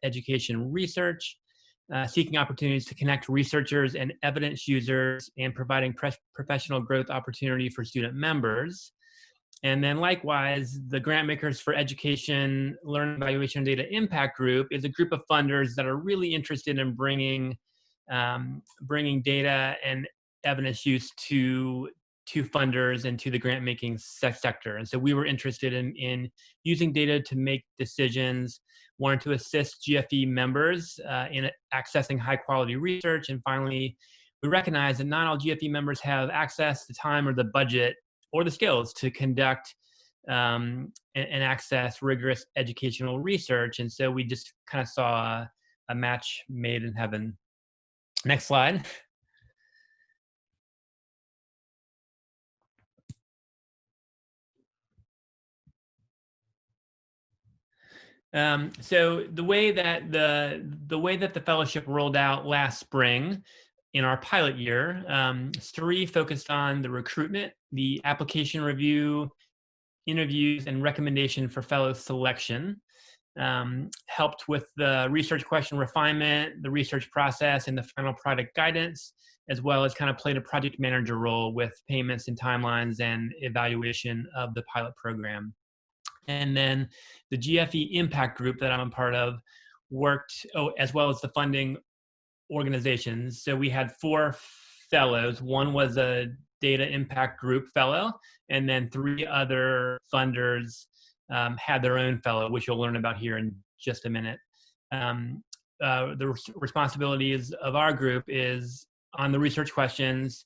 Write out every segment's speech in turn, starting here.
education research, seeking opportunities to connect researchers and evidence users, and providing professional growth opportunity for student members. And then likewise, the Grant Makers for Education Learning Evaluation Data Impact Group is a group of funders that are really interested in bringing data and evidence use to funders and to the grant making sector. And so we were interested in using data to make decisions, wanted to assist GFE members in accessing high quality research. And finally, we recognize that not all GFE members have access to time or the budget or the skills to conduct and access rigorous educational research. And so we just kind of saw a match made in heaven. Next slide. So the way that the fellowship rolled out last spring in our pilot year, STRI focused on the recruitment, the application review, interviews, and recommendation for fellow selection. Helped with the research question refinement, the research process, and the final product guidance, as well as kind of played a project manager role with payments and timelines and evaluation of the pilot program. And then the GFE Impact Group that I'm a part of worked, as well as the funding organizations. So we had 4 fellows. One was a Data Impact Group fellow, and then 3 other funders had their own fellow, which you'll learn about here in just a minute. The responsibilities of our group is on the research questions,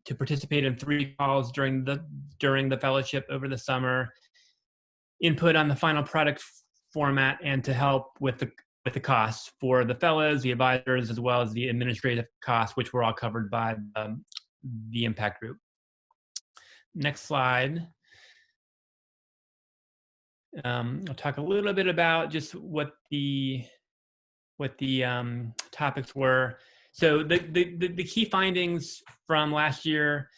to participate in 3 calls during the fellowship over the summer, input on the final product format, and to help with the costs for the fellows, the advisors, as well as the administrative costs, which were all covered by the impact group. Next slide. I'll talk a little bit about just what the topics were. So the key findings from last year,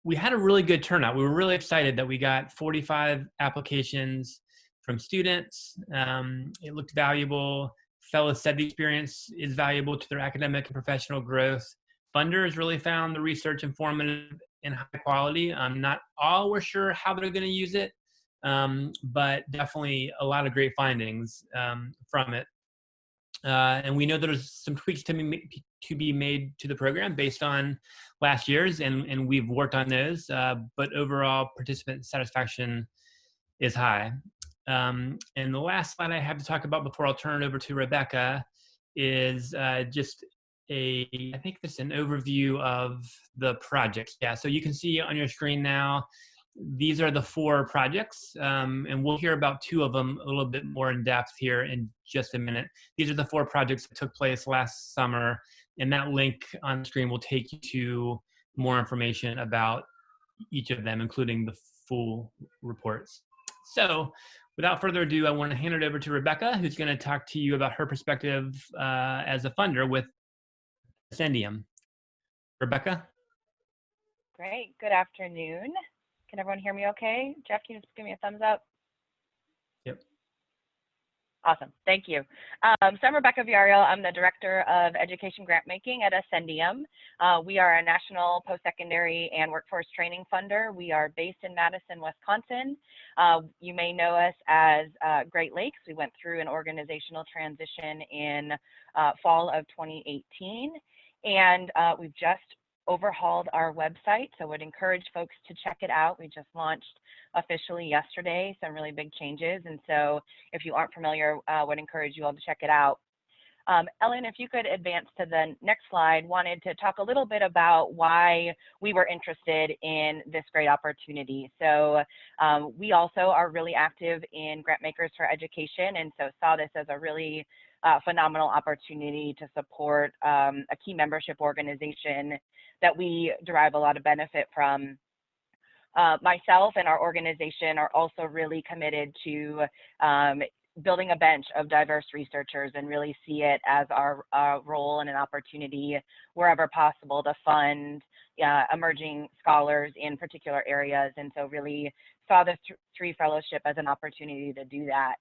we had a really good turnout. We were really excited that we got 45 applications from students. It looked valuable. Fellows said the experience is valuable to their academic and professional growth. Funders really found the research informative and high quality. Not all were sure how they're going to use it, but definitely a lot of great findings from it. And we know there's some tweaks to be made to the program based on last year's, and we've worked on those, but overall participant satisfaction is high. And the last slide I have to talk about before I'll turn it over to Rebecca is just I think this is an overview of the projects. Yeah, so you can see on your screen now, these are the 4 projects, and we'll hear about 2 of them a little bit more in depth here in just a minute. These are the 4 projects that took place last summer, and that link on the screen will take you to more information about each of them, including the full reports. So without further ado, I want to hand it over to Rebecca, who's going to talk to you about her perspective as a funder with Ascendium. Rebecca? Great. Good afternoon. Can everyone hear me okay? Jeff, can you just give me a thumbs up? Yep. Awesome. Thank you. So I'm Rebecca Villarreal. I'm the Director of Education Grant Making at Ascendium. We are a national post-secondary and workforce training funder. We are based in Madison, Wisconsin. You may know us as Great Lakes. We went through an organizational transition in fall of 2018, and we've just overhauled our website, so I would encourage folks to check it out. We just launched officially yesterday, some really big changes, and so if you aren't familiar, I would encourage you all to check it out. Ellen, if you could advance to the next slide, wanted to talk a little bit about why we were interested in this great opportunity. So we also are really active in Grant Makers for Education, and so saw this as a really phenomenal opportunity to support a key membership organization that we derive a lot of benefit from. Myself and our organization are also really committed to building a bench of diverse researchers and really see it as our role and an opportunity wherever possible to fund emerging scholars in particular areas. And so really saw the STRI Fellowship as an opportunity to do that.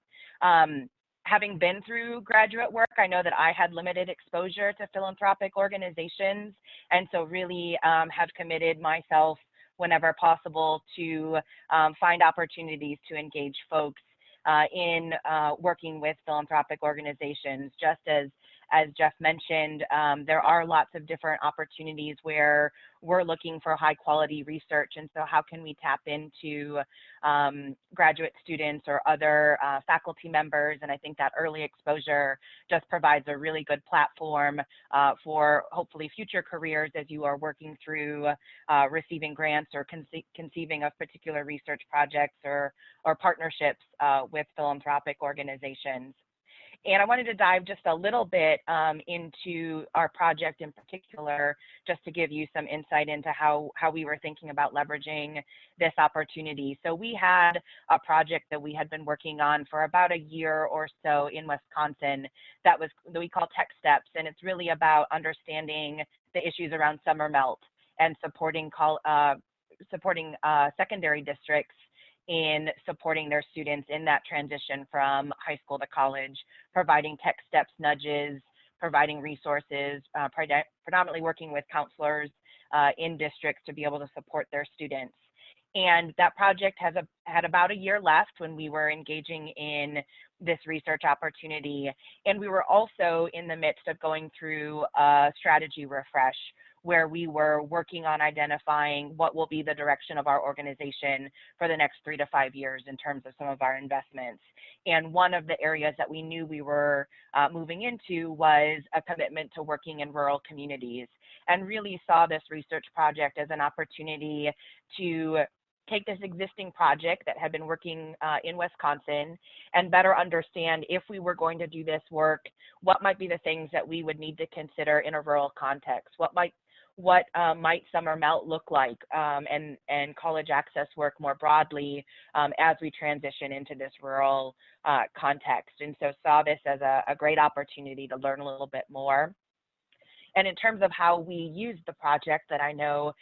having been through graduate work, I know that I had limited exposure to philanthropic organizations, and so really have committed myself whenever possible to find opportunities to engage folks in working with philanthropic organizations. Just as Jeff mentioned, there are lots of different opportunities where we're looking for high quality research. And so how can we tap into graduate students or other faculty members? And I think that early exposure just provides a really good platform for hopefully future careers as you are working through receiving grants or conceiving of particular research projects or partnerships with philanthropic organizations. And I wanted to dive just a little bit into our project in particular, just to give you some insight into how we were thinking about leveraging this opportunity. So we had a project that we had been working on for about a year or so in Wisconsin that we call Tech Steps, and it's really about understanding the issues around summer melt and supporting secondary districts in supporting their students in that transition from high school to college, providing Tech Steps nudges, providing resources, predominantly working with counselors in districts to be able to support their students. And that project had about a year left when we were engaging in this research opportunity. And we were also in the midst of going through a strategy refresh, where we were working on identifying what will be the direction of our organization for the next 3 to 5 years in terms of some of our investments. And one of the areas that we knew we were moving into was a commitment to working in rural communities, and really saw this research project as an opportunity to take this existing project that had been working in Wisconsin and better understand, if we were going to do this work, what might be the things that we would need to consider in a rural context. What might summer melt look like, and college access work more broadly as we transition into this rural context. And so saw this as a great opportunity to learn a little bit more. And in terms of how we used the project that I know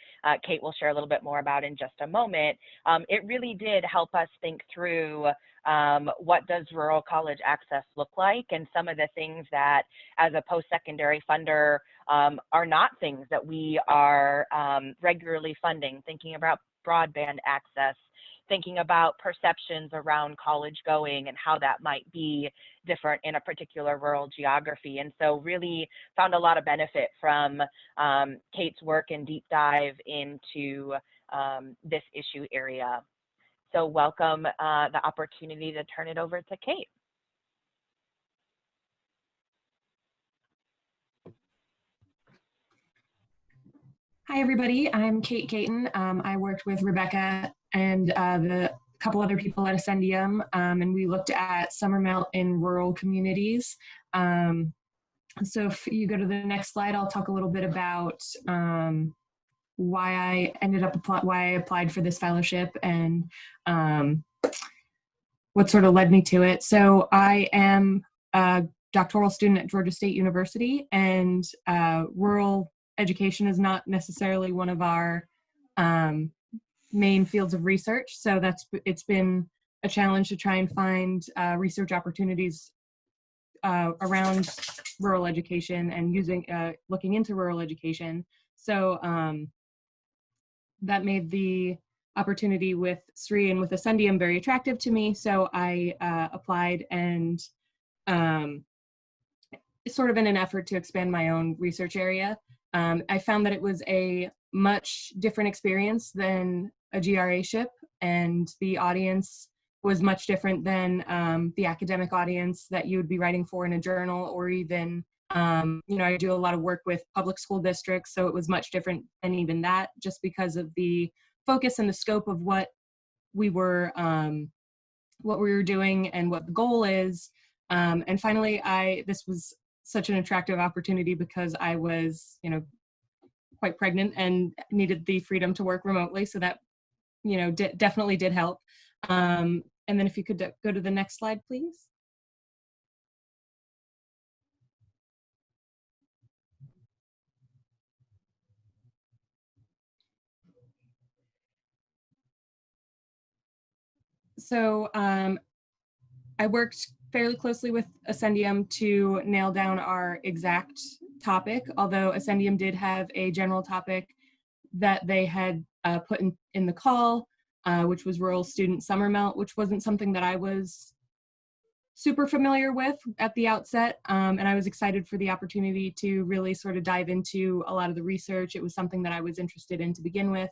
Kate will share a little bit more about in just a moment, it really did help us think through what does rural college access look like, and some of the things that as a post-secondary funder are not things that we are regularly funding, thinking about broadband access, thinking about perceptions around college going and how that might be different in a particular rural geography. And so really found a lot of benefit from Kate's work and deep dive into this issue area. So welcome the opportunity to turn it over to Kate. Hi, everybody. I'm Katyn. I worked with Rebecca and the couple other people at Ascendium, and we looked at summer melt in rural communities. So if you go to the next slide, I'll talk a little bit about why I applied for this fellowship and what sort of led me to it. So I am a doctoral student at Georgia State University, and rural education is not necessarily one of our main fields of research. So it's been a challenge to try and find research opportunities around rural education and looking into rural education. So that made the opportunity with SRI and with Ascendium very attractive to me. So I applied, and sort of in an effort to expand my own research area. I found that it was a much different experience than a GRA-ship, and the audience was much different than the academic audience that you would be writing for in a journal, or even, I do a lot of work with public school districts, so it was much different than even that, just because of the focus and the scope of what we were doing and what the goal is. And finally, this was such an attractive opportunity because I was, quite pregnant and needed the freedom to work remotely. So that, definitely did help. And then if you could go to the next slide, please. So I worked fairly closely with Ascendium to nail down our exact topic, although Ascendium did have a general topic that they had put in the call, which was rural student summer melt, which wasn't something that I was super familiar with at the outset. And I was excited for the opportunity to really sort of dive into a lot of the research. It was something that I was interested in to begin with.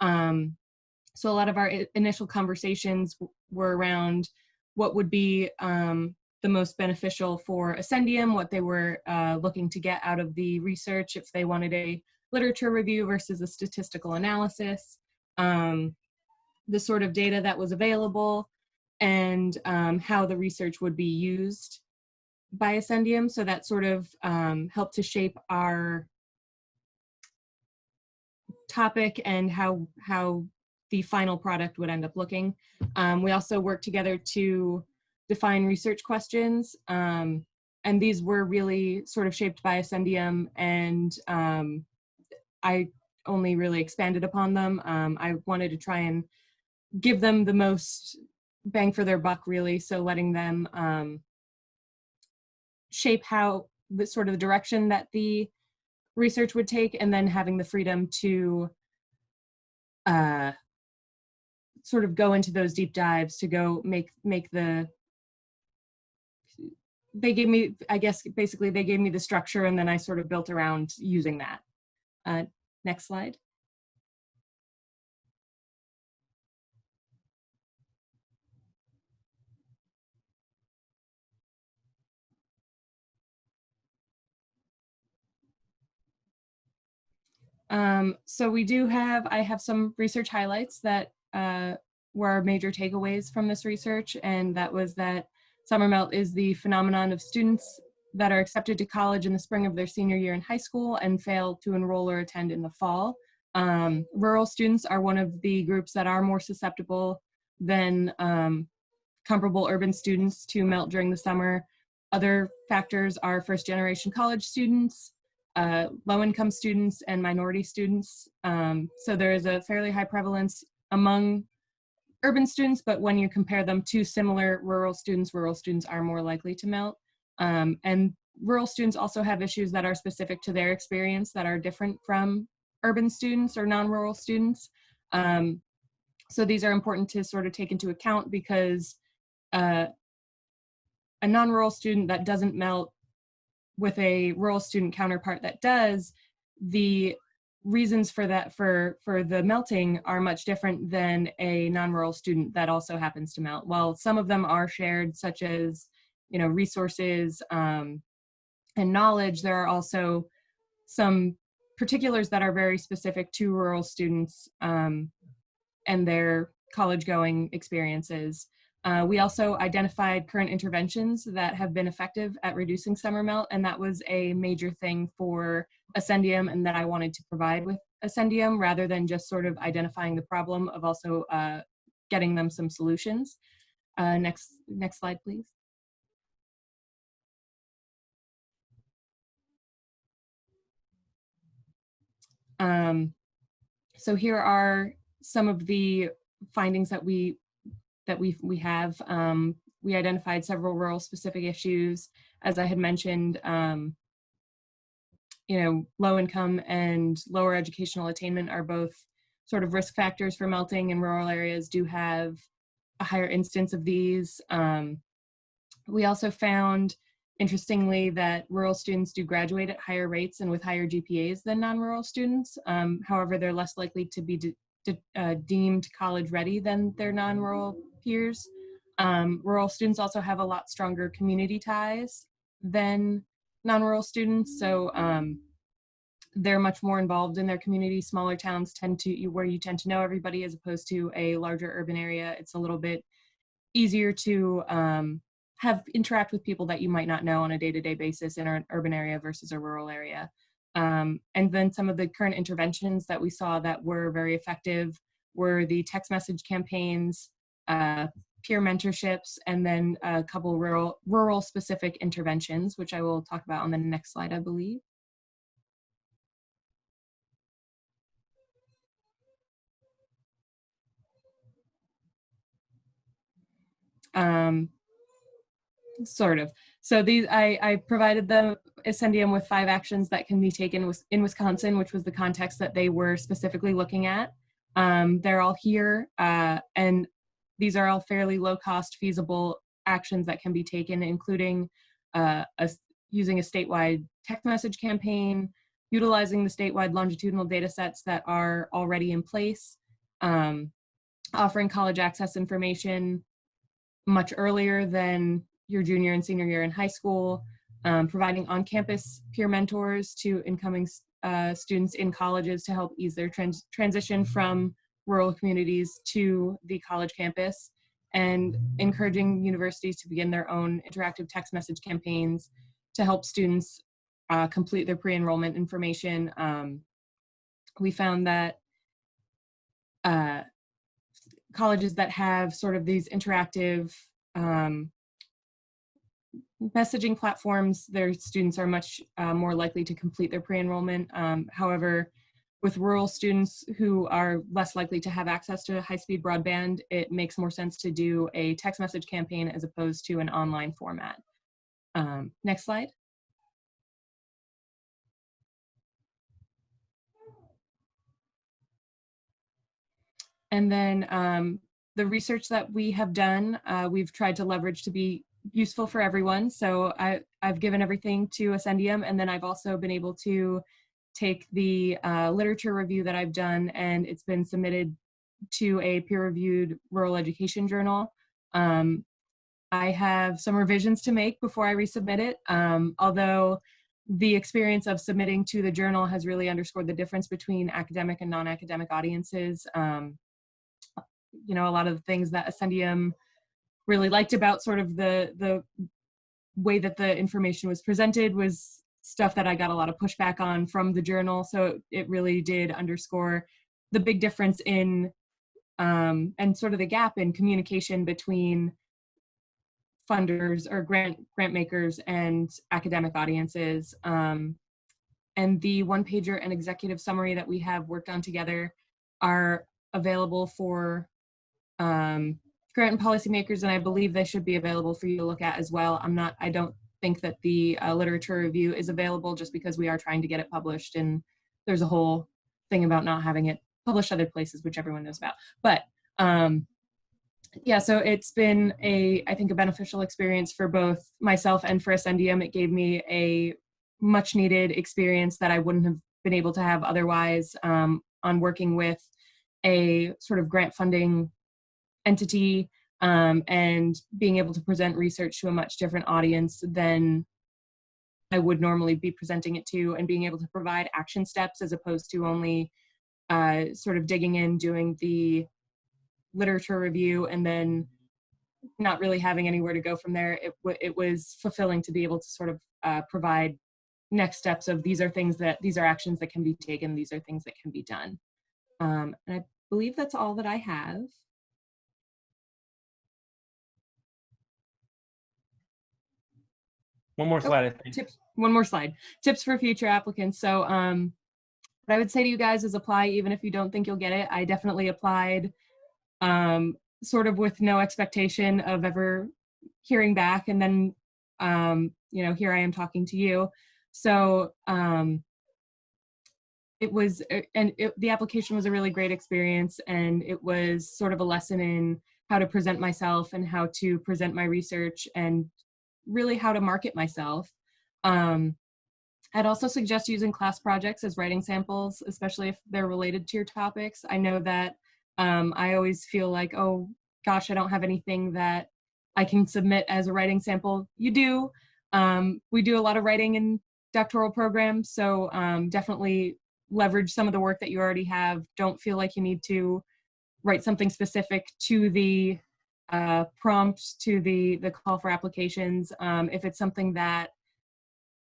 So a lot of our initial conversations were around what would be the most beneficial for Ascendium, what they were looking to get out of the research, if they wanted a literature review versus a statistical analysis, the sort of data that was available, and how the research would be used by Ascendium. So that sort of helped to shape our topic and how the final product would end up looking. We also worked together to define research questions, and these were really sort of shaped by Ascendium, and I only really expanded upon them. I wanted to try and give them the most bang for their buck, really, so letting them shape how the sort of the direction that the research would take, and then having the freedom to sort of go into those deep dives to go make the, they gave me, I guess, basically they gave me the structure, and then I sort of built around using that. Next slide. So we do have, I have some research highlights that were our major takeaways from this research, and that was that summer melt is the phenomenon of students that are accepted to college in the spring of their senior year in high school and fail to enroll or attend in the fall. Rural students are one of the groups that are more susceptible than comparable urban students to melt during the summer. Other factors are first generation college students, low-income students, and minority students. So there is a fairly high prevalence among urban students, but when you compare them to similar rural students are more likely to melt. And rural students also have issues that are specific to their experience that are different from urban students or non-rural students. So these are important to sort of take into account, because a non-rural student that doesn't melt with a rural student counterpart that does, the reasons for that, for the melting, are much different than a non-rural student that also happens to melt. While some of them are shared, such as, you know, resources and knowledge, there are also some particulars that are very specific to rural students and their college-going experiences. We also identified current interventions that have been effective at reducing summer melt, and that was a major thing for Ascendium, and that I wanted to provide with Ascendium, rather than just sort of identifying the problem, of also getting them some solutions. Next slide, please. So here are some of the findings that we have. We identified several rural specific issues. As I had mentioned, you know, low income and lower educational attainment are both sort of risk factors for melting, and rural areas do have a higher instance of these. We also found, interestingly, that rural students do graduate at higher rates and with higher GPAs than non-rural students. However, they're less likely to be deemed college ready than their non-rural peers. Rural students also have a lot stronger community ties than non-rural students, so they're much more involved in their community. Smaller towns where you tend to know everybody, as opposed to a larger urban area. It's a little bit easier to interact with people that you might not know on a day-to-day basis in an urban area versus a rural area. And then some of the current interventions that we saw that were very effective were the text message campaigns, peer mentorships, and then a couple rural specific interventions, which I will talk about on the next slide, I believe. Sort of. So these, I provided the Ascendium with 5 actions that can be taken in Wisconsin, which was the context that they were specifically looking at. They're all here, and these are all fairly low-cost, feasible actions that can be taken, including using a statewide text message campaign, utilizing the statewide longitudinal data sets that are already in place, offering college access information much earlier than your junior and senior year in high school, providing on-campus peer mentors to incoming students in colleges to help ease their transition from rural communities to the college campus, and encouraging universities to begin their own interactive text message campaigns to help students complete their pre-enrollment information. We found that colleges that have sort of these interactive messaging platforms, their students are much more likely to complete their pre-enrollment. However, with rural students who are less likely to have access to high-speed broadband, it makes more sense to do a text message campaign as opposed to an online format. Next slide. And then the research that we have done, we've tried to leverage to be useful for everyone. So I've given everything to Ascendium, and then I've also been able to take the literature review that I've done, and it's been submitted to a peer-reviewed rural education journal. I have some revisions to make before I resubmit it, although the experience of submitting to the journal has really underscored the difference between academic and non-academic audiences. You know, a lot of the things that Ascendium really liked about sort of the way that the information was presented was stuff that I got a lot of pushback on from the journal. So it really did underscore the big difference in and sort of the gap in communication between funders or grant makers and academic audiences. And the one-pager and executive summary that we have worked on together are available for grant and policymakers, and I believe they should be available for you to look at as well. I don't think that the literature review is available just because we are trying to get it published, and there's a whole thing about not having it published other places, which everyone knows about. But yeah, so it's been I think a beneficial experience for both myself and for Ascendium. It gave me a much needed experience that I wouldn't have been able to have otherwise on working with a sort of grant funding entity and being able to present research to a much different audience than I would normally be presenting it to, and being able to provide action steps as opposed to only sort of digging in, doing the literature review, and then not really having anywhere to go from there. It was fulfilling to be able to sort of provide next steps of these are actions that can be taken, these are things that can be done. And I believe that's all that I have. One more slide, I think. Tips, one more slide. Tips for future applicants. So what I would say to you guys is apply even if you don't think you'll get it. I definitely applied sort of with no expectation of ever hearing back. And then, you know, here I am talking to you. So the application was a really great experience, and it was sort of a lesson in how to present myself and how to present my research and really how to market myself. I'd also suggest using class projects as writing samples, especially if they're related to your topics. I know that I always feel like, oh gosh, I don't have anything that I can submit as a writing sample. You do. We do a lot of writing in doctoral programs, so definitely leverage some of the work that you already have. Don't feel like you need to write something specific to the prompt, to the call for applications. If it's something that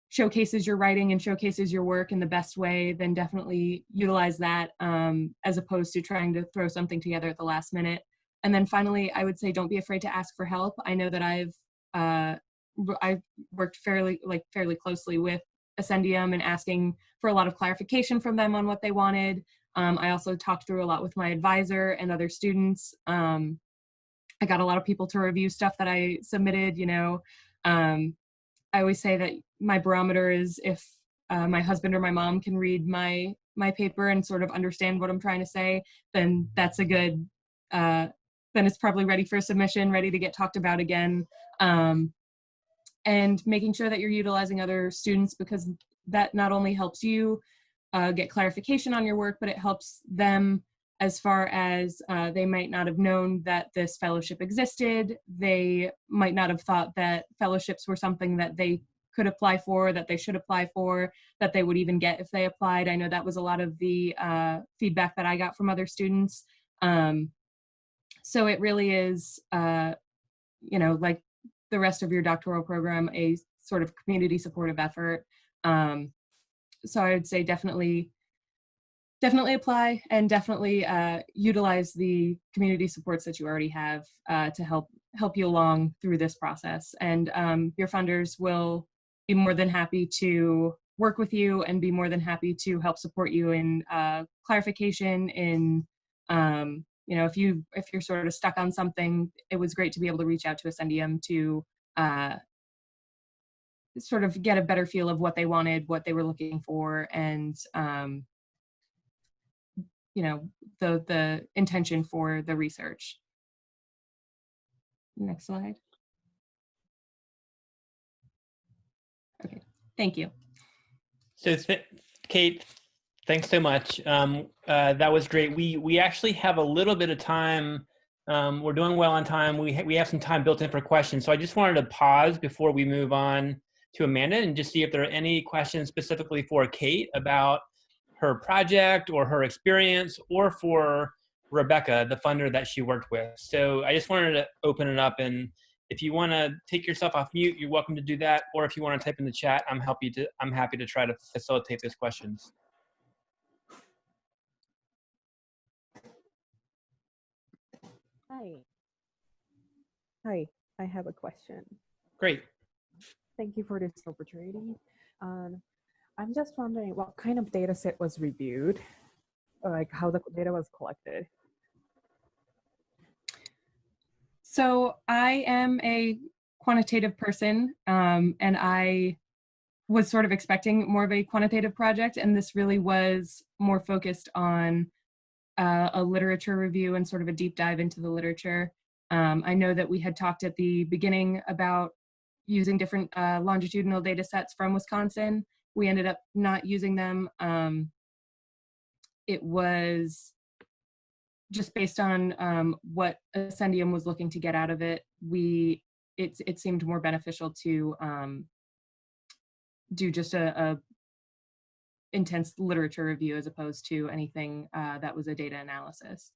showcases your writing and showcases your work in the best way, then definitely utilize that as opposed to trying to throw something together at the last minute. And then finally, I would say don't be afraid to ask for help. I know that I've worked fairly closely with Ascendium and asking for a lot of clarification from them on what they wanted. I also talked through a lot with my advisor and other students. I got a lot of people to review stuff that I submitted, you know. I always say that my barometer is if my husband or my mom can read my paper and sort of understand what I'm trying to say, then that's a good, then it's probably ready for submission, ready to get talked about again. And making sure that you're utilizing other students, because that not only helps you get clarification on your work, but it helps them as far as they might not have known that this fellowship existed. They might not have thought that fellowships were something that they could apply for, that they should apply for, that they would even get if they applied. I know that was a lot of the feedback that I got from other students. So it really is, like the rest of your doctoral program, a sort of community supportive effort. So I would say definitely apply, and definitely utilize the community supports that you already have to help you along through this process. And your funders will be more than happy to work with you and be more than happy to help support you in clarification. In if you're sort of stuck on something, it was great to be able to reach out to Ascendium to sort of get a better feel of what they wanted, what they were looking for, and the intention for the research. Next slide. Okay, thank you. So Kate, thanks so much. That was great. We actually have a little bit of time. We're doing well on time. We have some time built in for questions. So I just wanted to pause before we move on to Amanda and just see if there are any questions specifically for Kate about her project or her experience, or for Rebecca, the funder that she worked with. So I just wanted to open it up, and if you want to take yourself off mute, you're welcome to do that. Or if you want to type in the chat, I'm happy to try to facilitate those questions. Hi, I have a question. Great. Thank you for this opportunity. I'm just wondering what kind of data set was reviewed, like how the data was collected. So I am a quantitative person, and I was sort of expecting more of a quantitative project, and this really was more focused on a literature review and sort of a deep dive into the literature. I know that we had talked at the beginning about using different longitudinal data sets from Wisconsin. We ended up not using them. It was just based on what Ascendium was looking to get out of it. It seemed more beneficial to do just a intense literature review as opposed to anything that was a data analysis.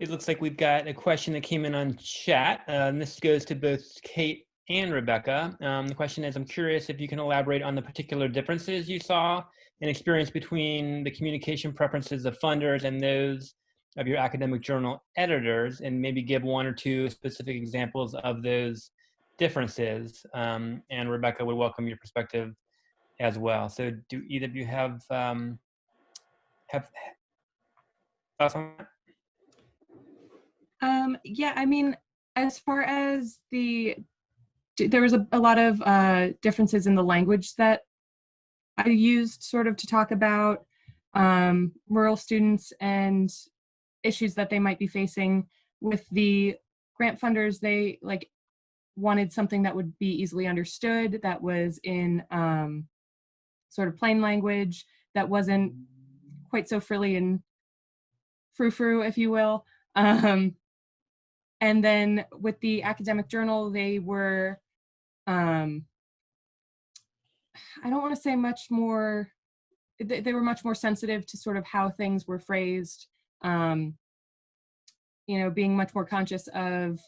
It looks like we've got a question that came in on chat. And this goes to both Kate and Rebecca. The question is, I'm curious if you can elaborate on the particular differences you saw and experience between the communication preferences of funders and those of your academic journal editors, and maybe give one or two specific examples of those differences. And Rebecca, would welcome your perspective as well. So do either of you have thoughts on that? Yeah, I mean, as far as there was a lot of differences in the language that I used sort of to talk about rural students and issues that they might be facing. With the grant funders, they wanted something that would be easily understood, that was in sort of plain language, that wasn't quite so frilly and frou-frou, if you will. And then with the academic journal, they were, I don't want to say much more, they were much more sensitive to sort of how things were phrased, being much more conscious of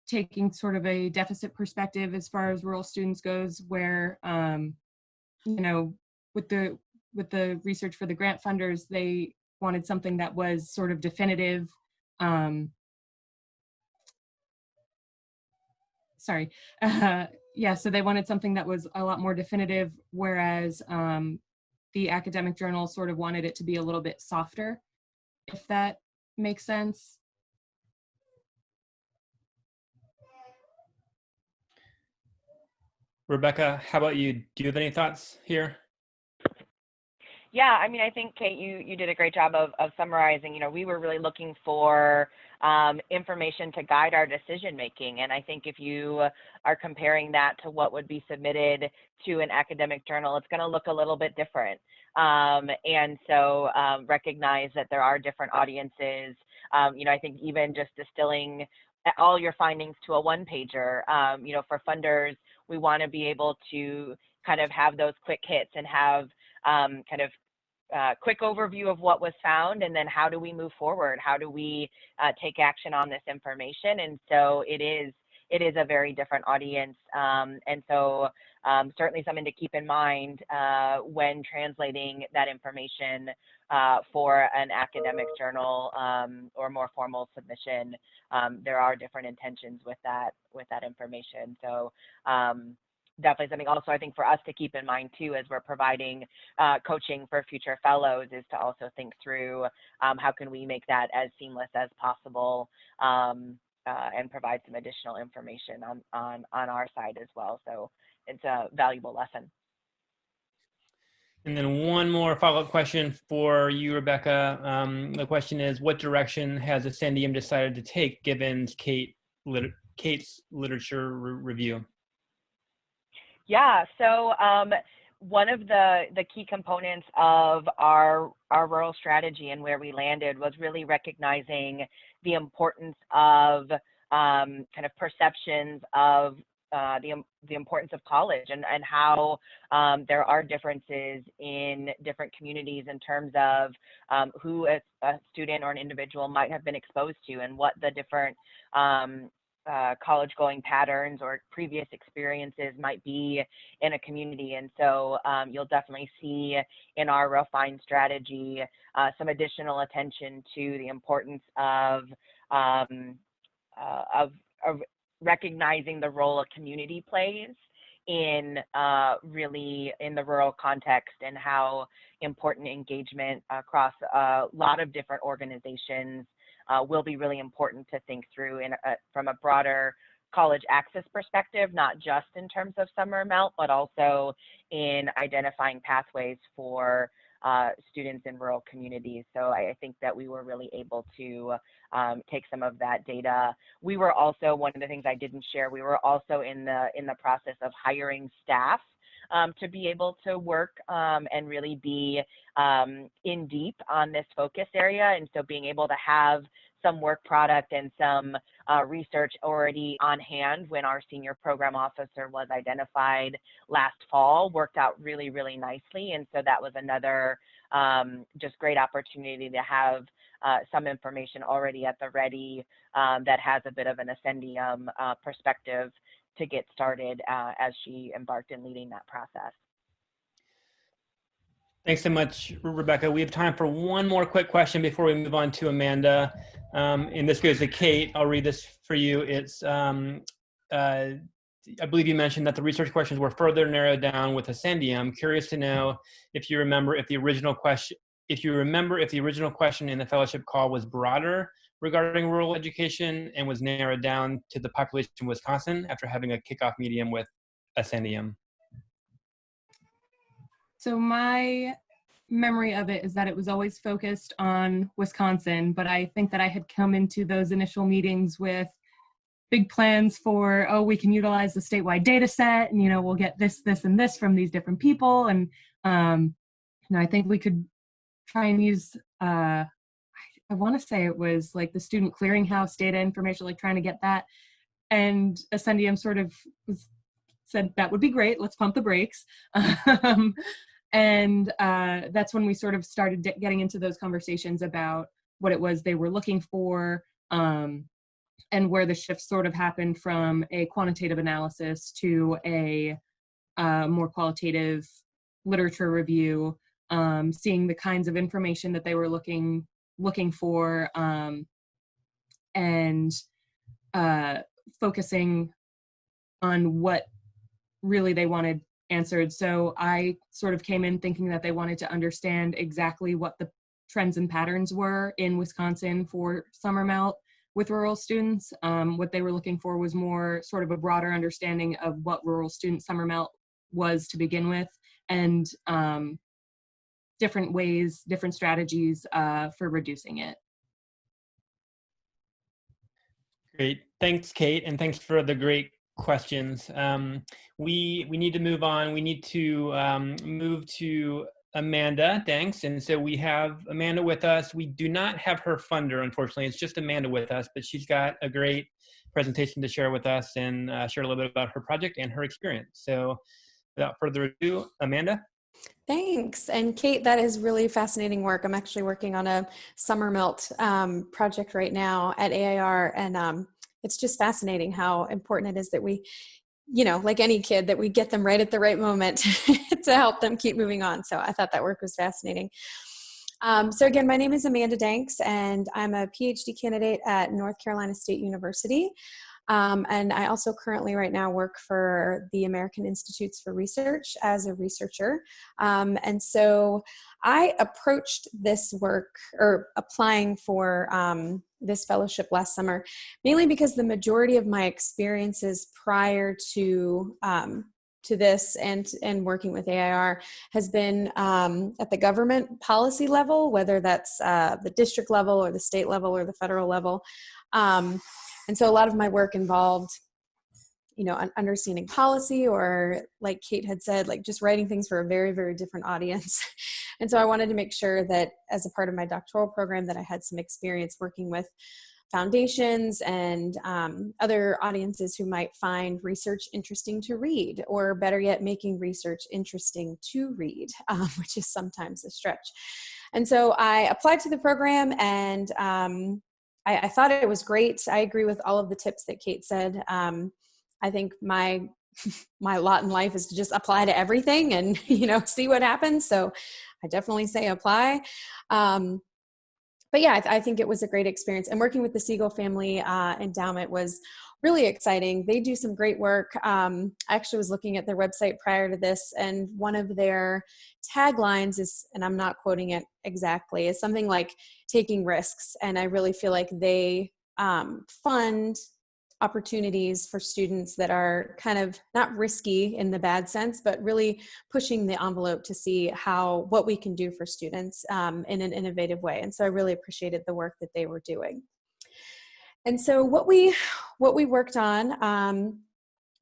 taking sort of a deficit perspective as far as rural students goes, where, with the research for the grant funders, they wanted something that was sort of definitive. So they wanted something that was a lot more definitive, whereas the academic journal sort of wanted it to be a little bit softer, if that makes sense. Rebecca, how about you? Do you have any thoughts here? Yeah, I mean, I think, Kate, you did a great job of summarizing. You know, we were really looking for information to guide our decision making. And I think if you are comparing that to what would be submitted to an academic journal, it's going to look a little bit different. And so recognize that there are different audiences. You know, I think even just distilling all your findings to a one-pager, you know, for funders, we want to be able to kind of have those quick hits and have kind of quick overview of what was found, and then how do we move forward? How do we take action on this information? And so it is a very different audience, and so certainly something to keep in mind when translating that information for an academic journal or more formal submission. There are different intentions with that information. So definitely something also I think for us to keep in mind too, as we're providing coaching for future fellows, is to also think through how can we make that as seamless as possible, and provide some additional information on our side as well. So it's a valuable lesson. And then one more follow-up question for you, Rebecca. The question is, what direction has Ascendium decided to take given Kate's literature review? Yeah, so one of the key components of our rural strategy and where we landed was really recognizing the importance of kind of perceptions of the importance of college, and how there are differences in different communities in terms of who a student or an individual might have been exposed to, and what the different college going patterns or previous experiences might be in a community. And so you'll definitely see in our refined strategy some additional attention to the importance of recognizing the role a community plays in really in the rural context, and how important engagement across a lot of different organizations will be really important to think through from a broader college access perspective, not just in terms of summer melt, but also in identifying pathways for students in rural communities. So I think that we were really able to take some of that data. We were also, one of the things I didn't share, we were also in the process of hiring staff to be able to work and really be in deep on this focus area. And so being able to have some work product and some research already on hand when our senior program officer was identified last fall worked out really, really nicely. And so that was another just great opportunity to have some information already at the ready that has a bit of an Ascendium perspective to get started as she embarked in leading that process. Thanks so much, Rebecca. We have time for one more quick question before we move on to Amanda. And this goes to Kate. I'll read this for you. It's, I believe you mentioned that the research questions were further narrowed down with Ascendium. I'm curious to know if you remember if the original question in the fellowship call was broader regarding rural education and was narrowed down to the population in Wisconsin after having a kickoff medium with Ascendium. So my memory of it is that it was always focused on Wisconsin, but I think that I had come into those initial meetings with big plans for, oh, we can utilize the statewide data set, and, you know, we'll get this, this, and this from these different people. And, you know, I think we could try and use, I want to say it was like the student clearinghouse data information, like trying to get that. And Ascendium sort of said, that would be great, let's pump the brakes. And that's when we sort of started getting into those conversations about what it was they were looking for, and where the shift sort of happened from a quantitative analysis to a more qualitative literature review, seeing the kinds of information that they were looking for, and focusing on what really they wanted answered. So I sort of came in thinking that they wanted to understand exactly what the trends and patterns were in Wisconsin for summer melt, with rural students. What they were looking for was more sort of a broader understanding of what rural student summer melt was to begin with, and different ways, different strategies for reducing it. Great. Thanks, Kate, and thanks for the great questions. We need to move on. We need to move to Amanda Danks, and so we have Amanda with us. We do not have her funder, unfortunately. It's just Amanda with us, but she's got a great presentation to share with us and share a little bit about her project and her experience. So without further ado, Amanda. Thanks. And Kate, that is really fascinating work. I'm actually working on a summer melt project right now at AIR. And it's just fascinating how important it is that we, you know, like any kid, that we get them right at the right moment to help them keep moving on. So I thought that work was fascinating. So again, my name is Amanda Danks, and I'm a PhD candidate at North Carolina State University. And I also currently right now work for the American Institutes for Research as a researcher. And so I approached this work, or applying for this fellowship last summer, mainly because the majority of my experiences prior to this and working with AIR has been at the government policy level, whether that's the district level or the state level or the federal level. And so a lot of my work involved, you know, understanding policy, or like Kate had said, like just writing things for a very, very different audience. And so I wanted to make sure that as a part of my doctoral program that I had some experience working with foundations and other audiences who might find research interesting to read, or better yet, making research interesting to read, which is sometimes a stretch. And so I applied to the program, and I thought it was great. I agree with all of the tips that Kate said. I think my lot in life is to just apply to everything and, you know, see what happens. So I definitely say apply. But yeah, I think it was a great experience. And working with the Siegel Family Endowment was really exciting. They do some great work. I actually was looking at their website prior to this, and one of their taglines is, and I'm not quoting it exactly, is something like taking risks. And I really feel like they fund opportunities for students that are kind of not risky in the bad sense, but really pushing the envelope to see what we can do for students in an innovative way. And so I really appreciated the work that they were doing. And so what we worked on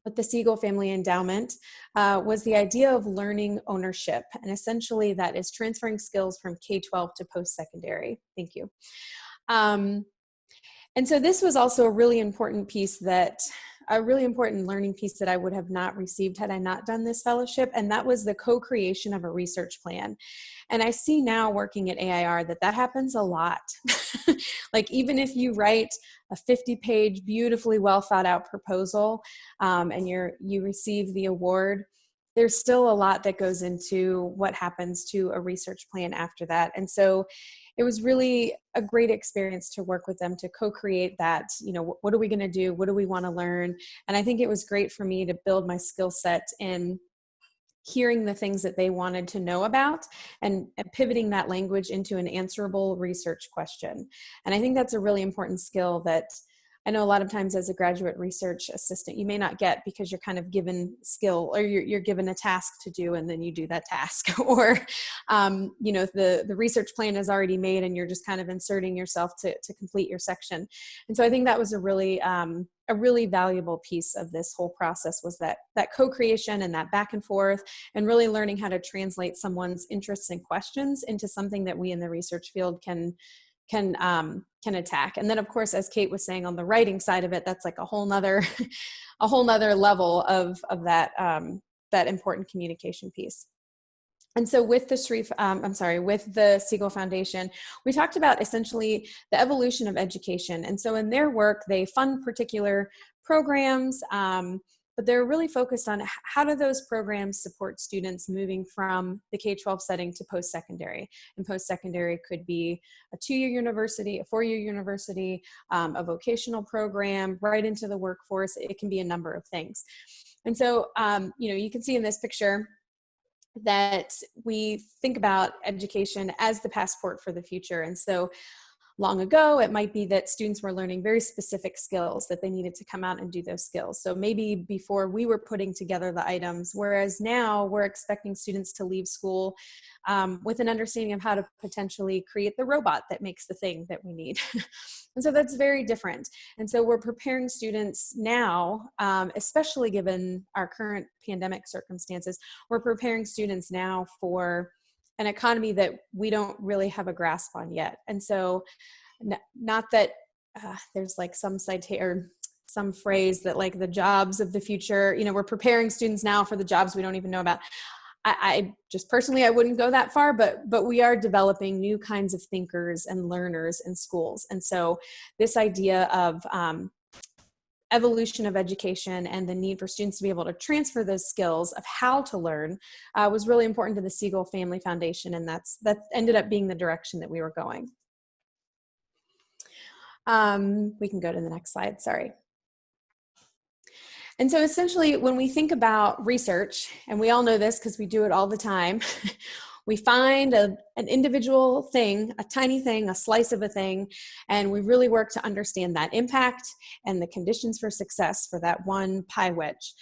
with the Siegel Family Endowment was the idea of learning ownership. And essentially that is transferring skills from K-12 to post-secondary. Thank you. And so this was also a really important learning piece that I would have not received had I not done this fellowship. And that was the co-creation of a research plan. And I see now working at AIR that happens a lot. Like even if you write a 50-page, beautifully well thought out proposal and you receive the award, there's still a lot that goes into what happens to a research plan after that. And so it was really a great experience to work with them to co-create that, you know, what are we going to do? What do we want to learn? And I think it was great for me to build my skill set in hearing the things that they wanted to know about and pivoting that language into an answerable research question. And I think that's a really important skill that I know a lot of times as a graduate research assistant, you may not get, because you're kind of given skill, or you're given a task to do, and then you do that task, or, you know, the research plan is already made and you're just kind of inserting yourself to complete your section. And so I think that was a really valuable piece of this whole process, was that co-creation and that back and forth, and really learning how to translate someone's interests and questions into something that we in the research field can attack. And then of course, as Kate was saying, on the writing side of it, that's like a whole nother level of that important communication piece. And so with with the Siegel Foundation, we talked about essentially the evolution of education. And so in their work, they fund particular programs, but they're really focused on how do those programs support students moving from the K-12 setting to post-secondary. And post-secondary could be a 2-year university, a 4-year university, a vocational program, right into the workforce. It can be a number of things. And so, you know, you can see in this picture that we think about education as the passport for the future. And so long ago, it might be that students were learning very specific skills that they needed to come out and do those skills. So maybe before we were putting together the items, whereas now we're expecting students to leave school with an understanding of how to potentially create the robot that makes the thing that we need. And so that's very different. And so we're preparing students now, especially given our current pandemic circumstances, we're preparing students now for an economy that we don't really have a grasp on yet. And so not that there's like some or some phrase that like the jobs of the future, you know, we're preparing students now for the jobs we don't even know about. I just personally, I wouldn't go that far, but we are developing new kinds of thinkers and learners in schools. And so this idea of evolution of education and the need for students to be able to transfer those skills of how to learn was really important to the Siegel Family Foundation, and that ended up being the direction that we were going. We can go to the next slide, sorry. And so essentially when we think about research, and we all know this because we do it all the time, we find an individual thing, a tiny thing, a slice of a thing, and we really work to understand that impact and the conditions for success for that one pie wedge.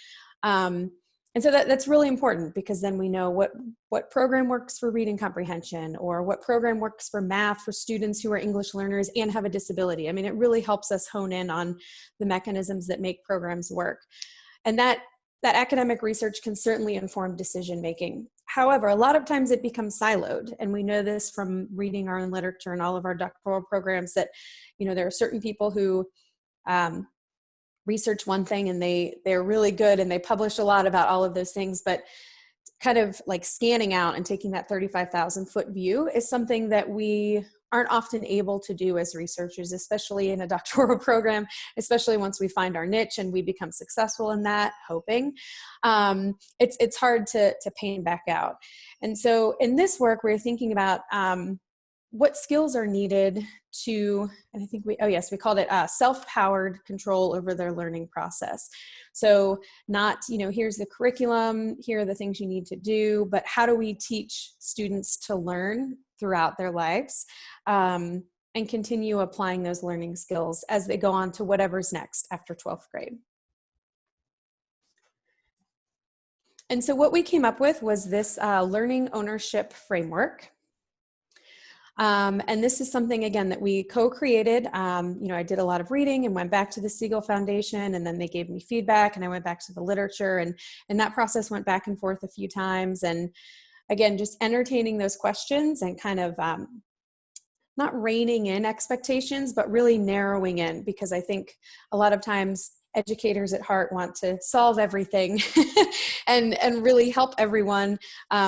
And so that's really important because then we know what program works for reading comprehension or what program works for math for students who are English learners and have a disability. I mean, it really helps us hone in on the mechanisms that make programs work. And that academic research can certainly inform decision making. However, a lot of times it becomes siloed, and we know this from reading our own literature and all of our doctoral programs that, you know, there are certain people who research one thing and they're really good and they publish a lot about all of those things, but kind of like scanning out and taking that 35,000 foot view is something that we aren't often able to do as researchers, especially in a doctoral program, especially once we find our niche and we become successful in that, hoping. It's hard to pan back out. And so in this work, we're thinking about what skills are needed to, and I think we called it self-powered control over their learning process. So not, you know, here's the curriculum, here are the things you need to do, but how do we teach students to learn throughout their lives and continue applying those learning skills as they go on to whatever's next after 12th grade. And so what we came up with was this learning ownership framework. And this is something, again, that we co-created. You know, I did a lot of reading and went back to the Siegel Foundation, and then they gave me feedback, and I went back to the literature, and that process went back and forth a few times. And again, just entertaining those questions and kind of not reining in expectations, but really narrowing in, because I think a lot of times educators at heart want to solve everything and really help everyone,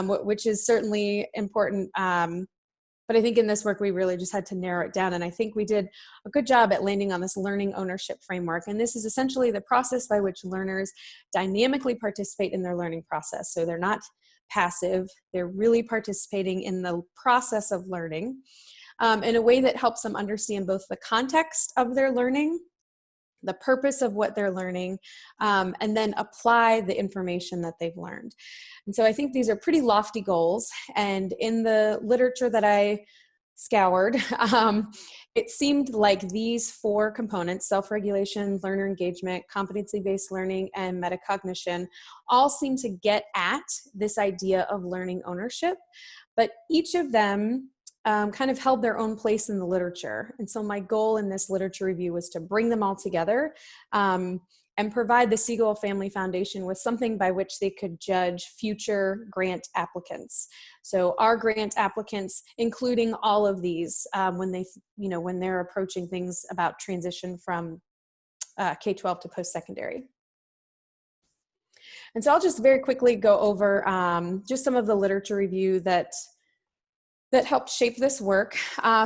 which is certainly important. But I think in this work, we really just had to narrow it down. And I think we did a good job at landing on this learning ownership framework. And this is essentially the process by which learners dynamically participate in their learning process. So they're not passive, they're really participating in the process of learning in a way that helps them understand both the context of their learning, the purpose of what they're learning, and then apply the information that they've learned. And so I think these are pretty lofty goals. And in the literature that I scoured, it seemed like these 4 components, self-regulation, learner engagement, competency-based learning, and metacognition, all seem to get at this idea of learning ownership, but each of them kind of held their own place in the literature. And so my goal in this literature review was to bring them all together and provide the Siegel Family Foundation with something by which they could judge future grant applicants. So our grant applicants, including all of these, when they're approaching things about transition from K-12 to post-secondary. And so I'll just very quickly go over just some of the literature review that helped shape this work.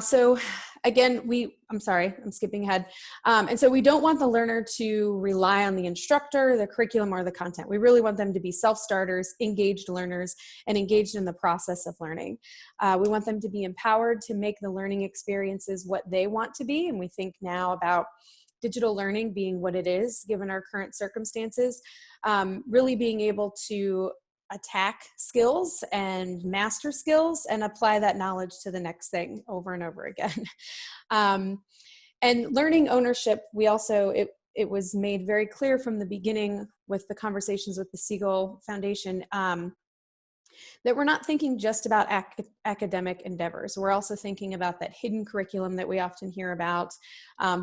So again, I'm sorry, I'm skipping ahead. And so we don't want the learner to rely on the instructor, the curriculum, or the content. We really want them to be self-starters, engaged learners, and engaged in the process of learning. We want them to be empowered to make the learning experiences what they want to be. And we think now about digital learning being what it is, given our current circumstances, really being able to attack skills and master skills and apply that knowledge to the next thing over and over again. And learning ownership, we also, it was made very clear from the beginning with the conversations with the Siegel Foundation, that we're not thinking just about academic endeavors. We're also thinking about that hidden curriculum that we often hear about,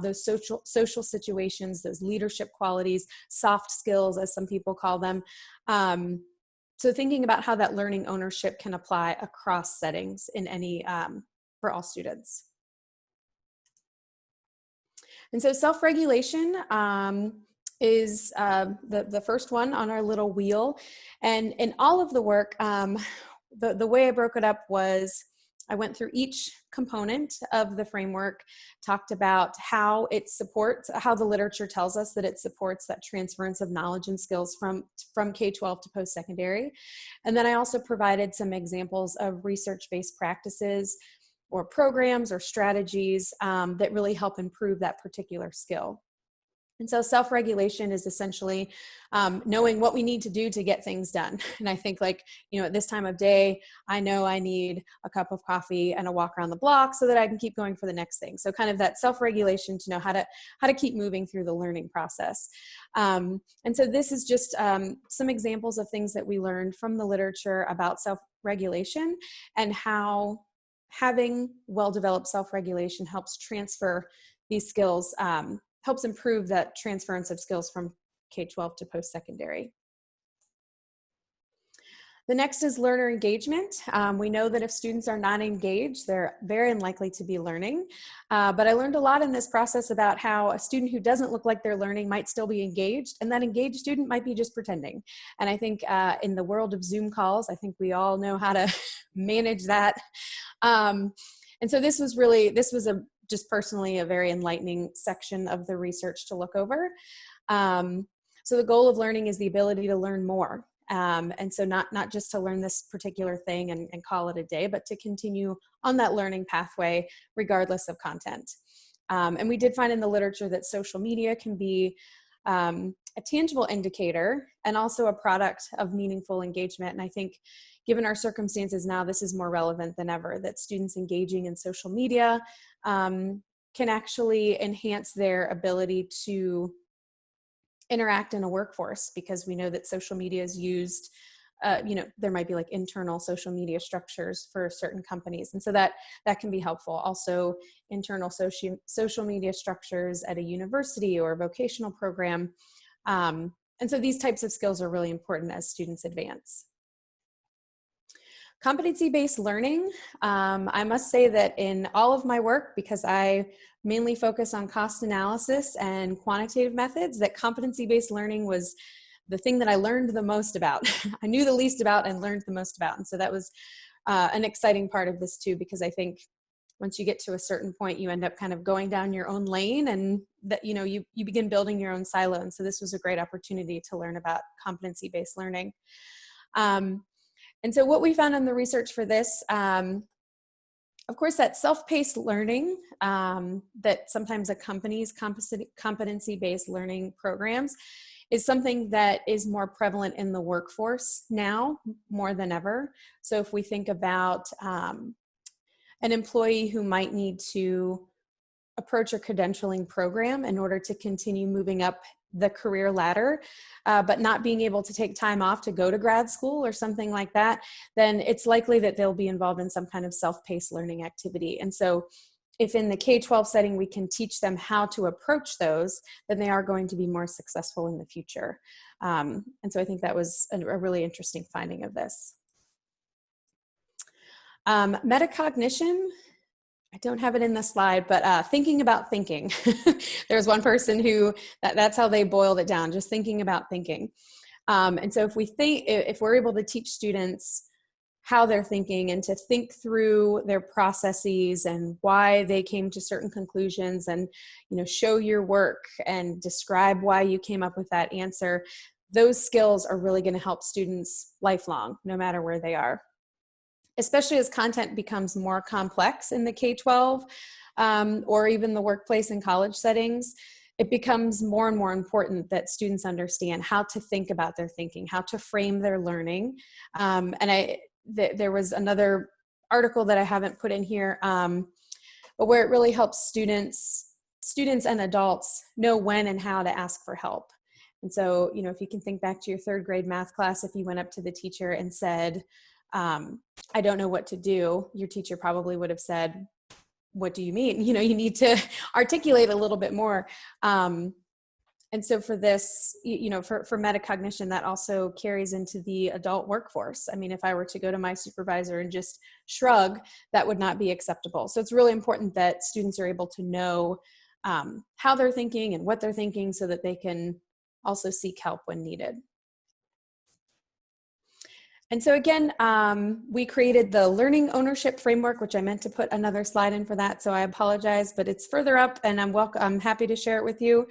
those social situations, those leadership qualities, soft skills, as some people call them. So thinking about how that learning ownership can apply across settings in any, for all students. And so self-regulation is the first one on our little wheel. And in all of the work, the way I broke it up was I went through each component of the framework, talked about how it supports, how the literature tells us that it supports that transference of knowledge and skills from K-12 to post-secondary. And then I also provided some examples of research-based practices or programs or strategies that really help improve that particular skill. And so self-regulation is essentially knowing what we need to do to get things done. And I think, like, you know, at this time of day, I know I need a cup of coffee and a walk around the block so that I can keep going for the next thing. So kind of that self-regulation to know how to keep moving through the learning process. And so this is just some examples of things that we learned from the literature about self-regulation and how having well-developed self-regulation helps transfer these skills, helps improve that transference of skills from K-12 to post-secondary. The next is learner engagement. We know that if students are not engaged, they're very unlikely to be learning. But I learned a lot in this process about how a student who doesn't look like they're learning might still be engaged, and that engaged student might be just pretending. And I think in the world of Zoom calls, I think we all know how to manage that. And so this was just personally a very enlightening section of the research to look over. So the goal of learning is the ability to learn more. And so not just to learn this particular thing and call it a day, but to continue on that learning pathway regardless of content. And we did find in the literature that social media can be a tangible indicator and also a product of meaningful engagement. And I think given our circumstances now, this is more relevant than ever, that students engaging in social media can actually enhance their ability to interact in a workforce, because we know that social media is used, you know, there might be like internal social media structures for certain companies. And so that can be helpful. Also internal social media structures at a university or a vocational program. And so these types of skills are really important as students advance. Competency-based learning, I must say that in all of my work, because I mainly focus on cost analysis and quantitative methods, that competency-based learning was the thing that I learned the most about. I knew the least about and learned the most about. And so that was an exciting part of this too, because I think once you get to a certain point, you end up kind of going down your own lane, and that, you know, you begin building your own silo. And so this was a great opportunity to learn about competency-based learning. And so what we found in the research for this, of course, that self-paced learning that sometimes accompanies competency-based learning programs is something that is more prevalent in the workforce now more than ever. So if we think about an employee who might need to approach a credentialing program in order to continue moving up the career ladder, but not being able to take time off to go to grad school or something like that, then it's likely that they'll be involved in some kind of self-paced learning activity. And so if in the K-12 setting we can teach them how to approach those, then they are going to be more successful in the future. And so I think that was a really interesting finding of this. Metacognition, I don't have it in the slide, but thinking about thinking. There's one person who, that's how they boiled it down, just thinking about thinking. And so if we're able to teach students how they're thinking and to think through their processes and why they came to certain conclusions, and, you know, show your work and describe why you came up with that answer, those skills are really going to help students lifelong, no matter where they are. Especially as content becomes more complex in the K-12 or even the workplace and college settings, it becomes more and more important that students understand how to think about their thinking, how to frame their learning. There was another article that I haven't put in here, but where it really helps students and adults know when and how to ask for help. And so, you know, if you can think back to your 3rd grade math class, if you went up to the teacher and said, I don't know what to do, your teacher probably would have said, what do you mean? You know, you need to articulate a little bit more. And so for this, you know, for metacognition, that also carries into the adult workforce. I mean, if I were to go to my supervisor and just shrug, that would not be acceptable. So it's really important that students are able to know how they're thinking and what they're thinking so that they can also seek help when needed. And so again, we created the learning ownership framework, which I meant to put another slide in for that, so I apologize, but it's further up and I'm happy to share it with you.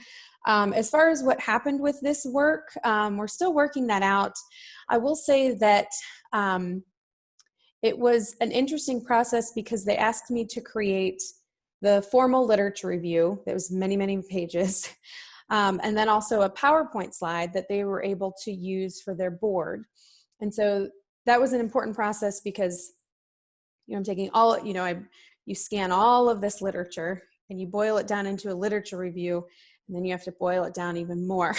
As far as what happened with this work, we're still working that out. I will say that it was an interesting process because they asked me to create the formal literature review. That was many, many pages. And then also a PowerPoint slide that they were able to use for their board. And so that was an important process because, you know, I'm taking all, you know, you scan all of this literature and you boil it down into a literature review, and then you have to boil it down even more.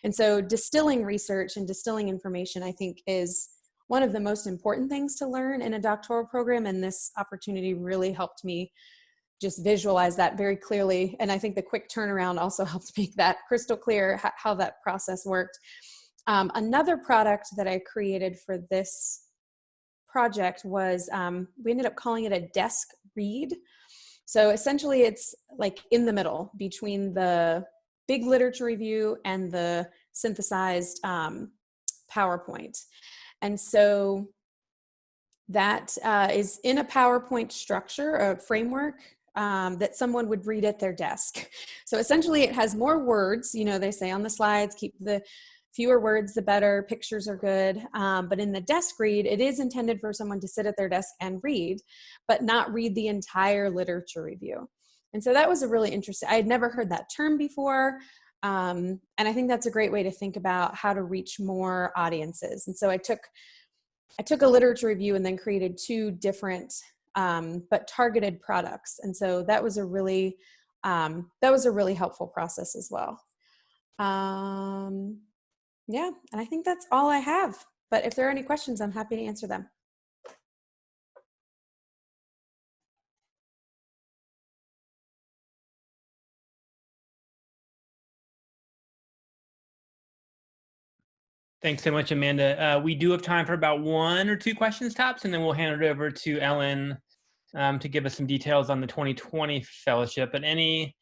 And so distilling research and distilling information, I think, is one of the most important things to learn in a doctoral program. And this opportunity really helped me just visualize that very clearly. And I think the quick turnaround also helped make that crystal clear how that process worked. Another product that I created for this project was, we ended up calling it a desk read. So essentially it's like in the middle between the big literature review and the synthesized PowerPoint. And so that is in a PowerPoint structure, a framework that someone would read at their desk. So essentially it has more words, you know, they say on the slides, keep the fewer words, the better, pictures are good. But in the desk read, it is intended for someone to sit at their desk and read, but not read the entire literature review. And so that was a really interesting, I had never heard that term before. And I think that's a great way to think about how to reach more audiences. And so I took a literature review and then created 2 different but targeted products. And so that was a really helpful process as well. Yeah, and I think that's all I have. But if there are any questions, I'm happy to answer them. Thanks so much, Amanda. We do have time for about 1 or 2 questions tops, and then we'll hand it over to Ellen to give us some details on the 2020 fellowship. But any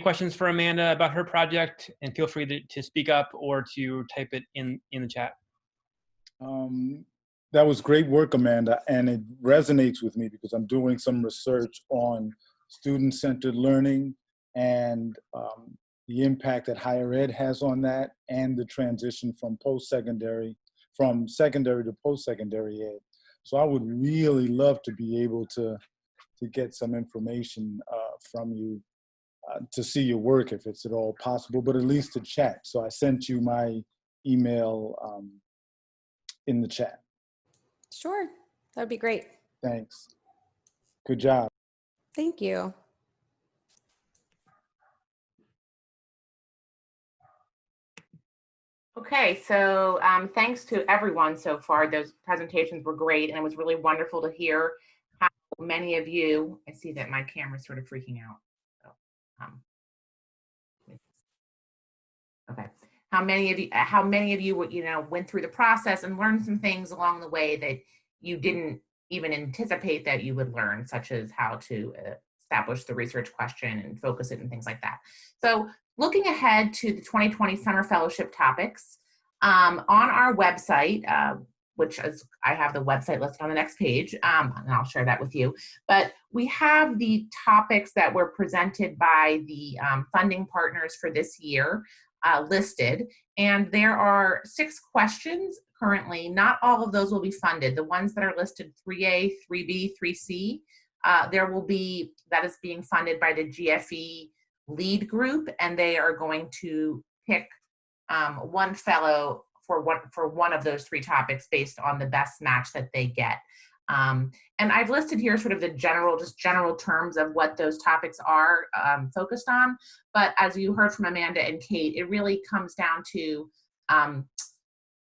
questions for Amanda about her project? And feel free to speak up or to type it in the chat. That was great work, Amanda, and it resonates with me because I'm doing some research on student-centered learning and the impact that higher ed has on that, and the transition from secondary to post-secondary ed. So I would really love to be able to get some information from you to see your work if it's at all possible, but at least to chat. So I sent you my email in the chat. Sure, that would be great. Thanks. Good job. Thank you. Okay, so thanks to everyone so far. Those presentations were great, and it was really wonderful to hear how many of you, I see that my camera's sort of freaking out. So, okay, how many of you went through the process and learned some things along the way that you didn't even anticipate that you would learn, such as how to establish the research question and focus it and things like that. So looking ahead to the 2020 Summer Fellowship topics, on our website, which is, I have the website listed on the next page, and I'll share that with you, but we have the topics that were presented by the funding partners for this year listed, and there are 6 questions currently. Not all of those will be funded. The ones that are listed 3A, 3B, 3C, that is being funded by the GFE lead group, and they are going to pick one fellow for one of those 3 topics based on the best match that they get. And I've listed here sort of the general terms of what those topics are focused on. But as you heard from Amanda and Kate, it really comes down to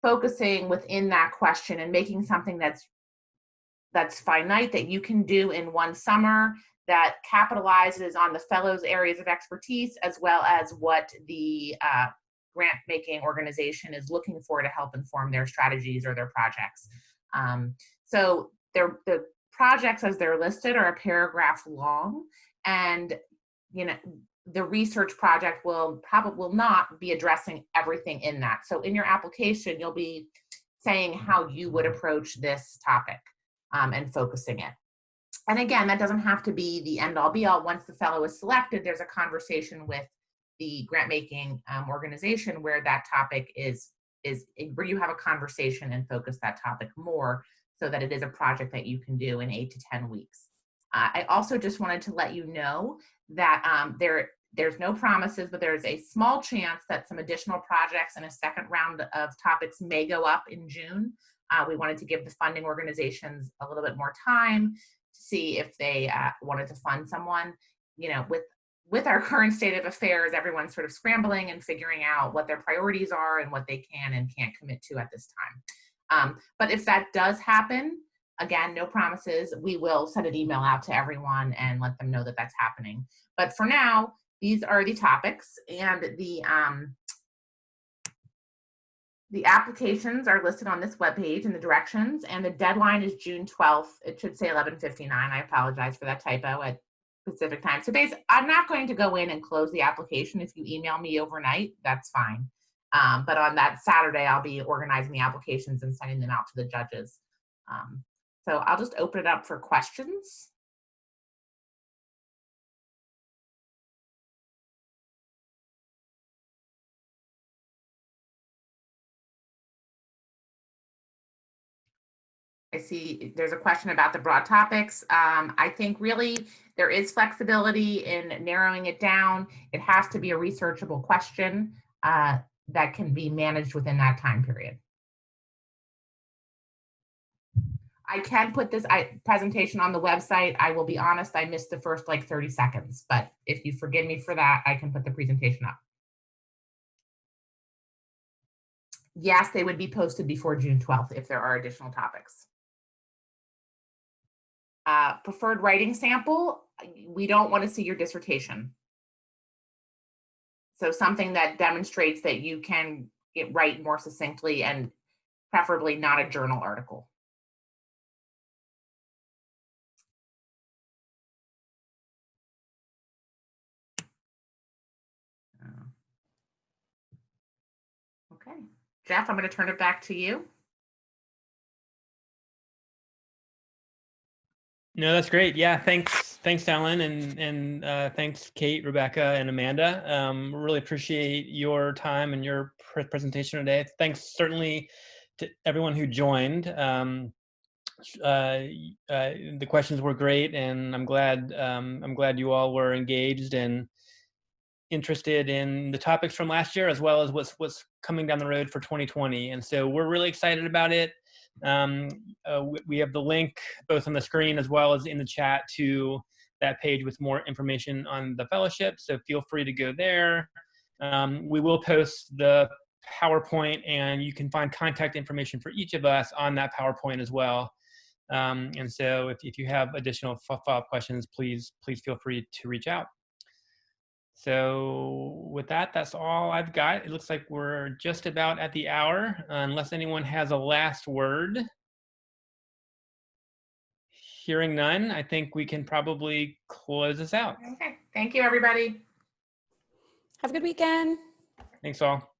focusing within that question and making something that's finite, that you can do in one summer, that capitalizes on the fellows' areas of expertise, as well as what the grant making organization is looking for to help inform their strategies or their projects. So the projects as they're listed are a paragraph long, and the research project will not be addressing everything in that. So in your application, you'll be saying how you would approach this topic and focusing it. And again, that doesn't have to be the end all be all. Once the fellow is selected, there's a conversation with the grant making organization where that topic is where you have a conversation and focus that topic more, so that it is a project that you can do in 8 to 10 weeks. I also just wanted to let you know that there's no promises, but there's a small chance that some additional projects and a second round of topics may go up in June. We wanted to give the funding organizations a little bit more time to see if they wanted to fund someone. With our current state of affairs, everyone's sort of scrambling and figuring out what their priorities are and what they can and can't commit to at this time. But if that does happen, again, no promises, we will send an email out to everyone and let them know that that's happening. But for now, these are the topics, and the applications are listed on this webpage in the directions, and the deadline is June 12th. It should say 11:59. I apologize for that typo at Pacific time. So basically, I'm not going to go in and close the application. If you email me overnight, that's fine. But on that Saturday, I'll be organizing the applications and sending them out to the judges. So I'll just open it up for questions. I see there's a question about the broad topics. I think really there is flexibility in narrowing it down. It has to be a researchable question that can be managed within that time period. I can put this presentation on the website. I will be honest, I missed the first like 30 seconds, but if you forgive me for that, I can put the presentation up. Yes, they would be posted before June 12th if there are additional topics. Preferred writing sample, we don't want to see your dissertation. So something that demonstrates that you can write more succinctly, and preferably not a journal article. Okay, Jeff, I'm going to turn it back to you. No, that's great. Yeah, thanks, Ellen, and thanks, Kate, Rebecca, and Amanda. Really appreciate your time and your presentation today. Thanks certainly to everyone who joined. The questions were great, and I'm glad you all were engaged and interested in the topics from last year, as well as what's coming down the road for 2020. And so we're really excited about it. We have the link both on the screen as well as in the chat to that page with more information on the fellowship, so feel free to go there. We will post the PowerPoint, and you can find contact information for each of us on that PowerPoint as well. And so if you have additional follow-up questions, please feel free to reach out. So with that, that's all I've got. It looks like we're just about at the hour, unless anyone has a last word. Hearing none, I think we can probably close this out. Okay, thank you, everybody. Have a good weekend. Thanks all.